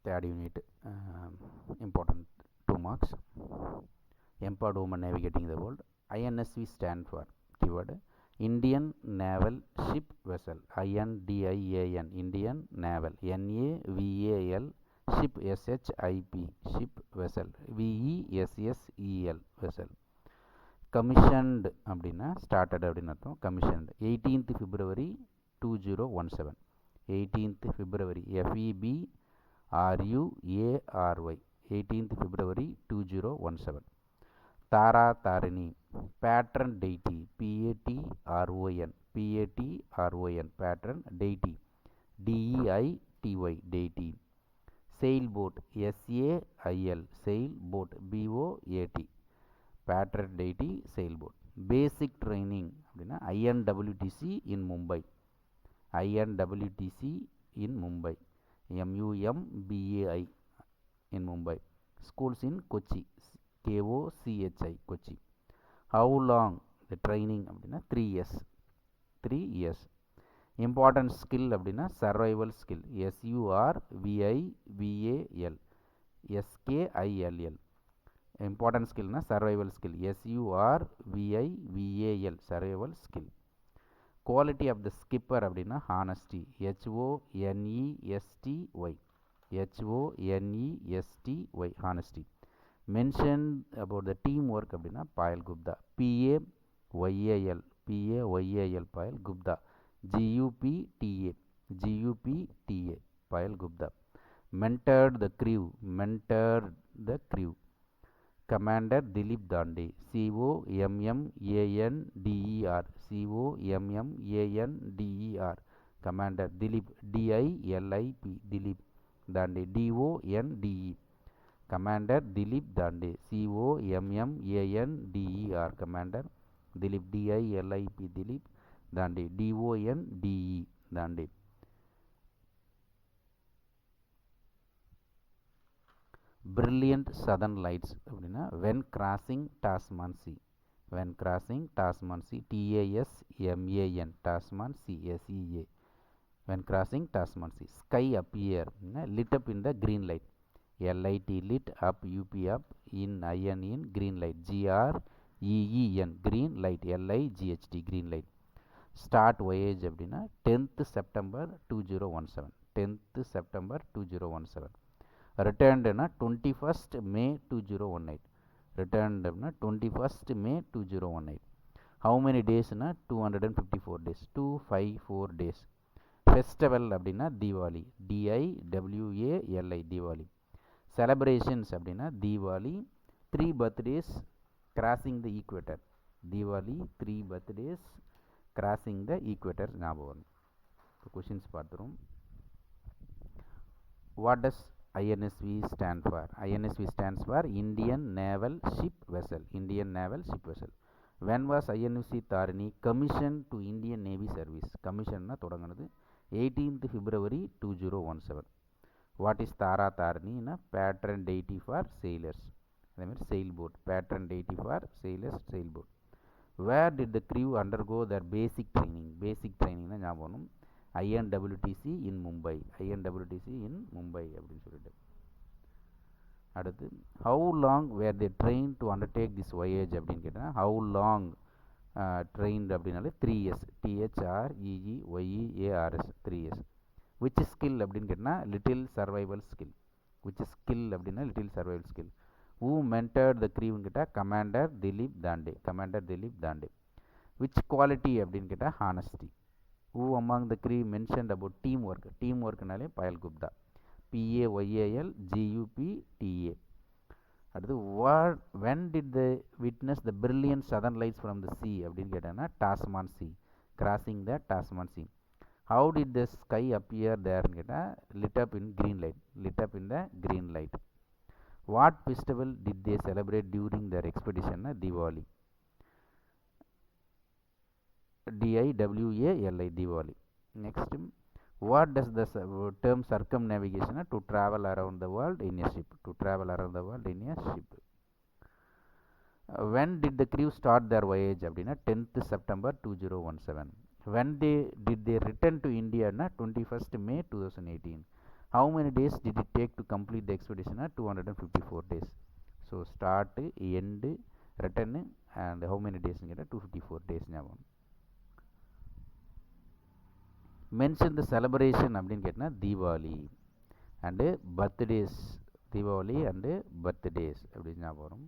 third unit, important 2 marks. Empowered women navigating the world. INSV stand for keyword Indian Naval Ship Vessel. INDIAN Indian Naval. NAVAL Ship. SHIP Ship Vessel. VESSEL Vessel. Commissioned அப்படின்னா started அப்படின்னு அர்த்தம். Commissioned 18th February 2017. 18th February FEBRUARY 18th February 2017. Tara Tarini patron deity. PATRON patron deity. DEITY deity. Sailboat SAIL sailboat BOAT patron deity sailboat. Basic training அப்படின்னா INWTC in Mumbai. INWTC in Mumbai. MUMBAI in Mumbai. Schools in Kochi. KOCHI Kochi. How long the training அப்படின்னா 3 years. 3 years. Important skill அப்படின்னா survival skill. SURVIVAL SKILL. Important skill na survival skill. SURVIVAL survival skill. Quality of the skipper அப்படின்னா honesty. HONESTY HONESTY honesty. Mentioned about the teamwork அப்படின்னா Payal Gupta. PAYAL Payal Gupta. GUPTA Payal Gupta. Mentored the crew Commander Dilip Dande. COMMANDER Commander Dilip. DILIP Dilip Dande. DONDE Commander Dilip Dande. COMMANDER Commander Dilip. DILIP Dilip Dande. DONDE Dande. Brilliant Southern Lights அப்படின்னா when crossing Tasman Sea. When crossing Tasman Sea. TASMAN Tasman Sea SEA. When crossing Tasman Sea. Sky appear lit up in the green light. LIT lit up UP up in IN in green light. GREEN green light. LIGHT green light. Start voyage அப்படின்னா 10th September 2017. 10th September 2017. Returned na 21st May 2018. Returned na 21st May 2018. How many days na 254 days. 254 days. Festival அப்படின்னா Diwali. DIWALI Diwali. Celebrations அப்படின்னா Diwali. 3 birthdays crossing the equator. Diwali 3 birthdays crossing the equator ஞாபகம். Questions பார்த்துரும். What does INSV stand for? INSV stands for Indian Naval Ship Vessel. Indian Naval Ship Vessel. When was INSV Tarini commissioned to Indian Navy service? Commission na தொடங்குனது 18th February 2017. What is Tara Tarini? Patron deity for sailors. அதே மாதிரி sailboat. Patron deity for sailors sailboat. Where did the crew undergo their basic training? Basic training na ஞாபகம். INWTC in Mumbai. INWTC in Mumbai அப்படின்னு சொல்லிட்டு. அடுத்து how long were they trained to undertake this voyage அப்படின்னு கேட்டால் how long trained அப்படின்னாலே 3 years. THREEYEARS 3 years. which skill அப்படின்னு கேட்டால் little survival skill. which skill அப்படின்னா little survival skill. who mentored the crew கேட்டால் Commander Dilip Dande. Commander Dilip Dande. which quality அப்படின்னு கேட்டால் honesty. Who among the crew mentioned about teamwork? Teamwork நாலே Payal Gupta. PAYAL GUPTA. அடுத்து when did they witness the brilliant southern lights from the sea அப்படின்னு கேட்டாங்கன்னா Tasman Sea. Crossing the Tasman Sea. How did the sky appear there ன்னு கேட்டால் lit up in green light. Lit up in the green light. What festival did they celebrate during their expedition? Diwali. DIWALI Diwali. Next, what does the term circumnavigation to travel around the world in a ship? To travel around the world in a ship. When did the crew start their voyage? அப்படின்னா 10th September 2017. When did they return to India? 21st May 2018. how many days did it take to complete the expedition? 254 days. So start, end, return and how many days ன்னு கேட்டால் 254 days ஞாபகம். Mention the celebration அப்படின்னு கேட்டால் Deepavali and birthdays, Deepavali and birthdays அப்படின்னு ஞாபகம் வரும்.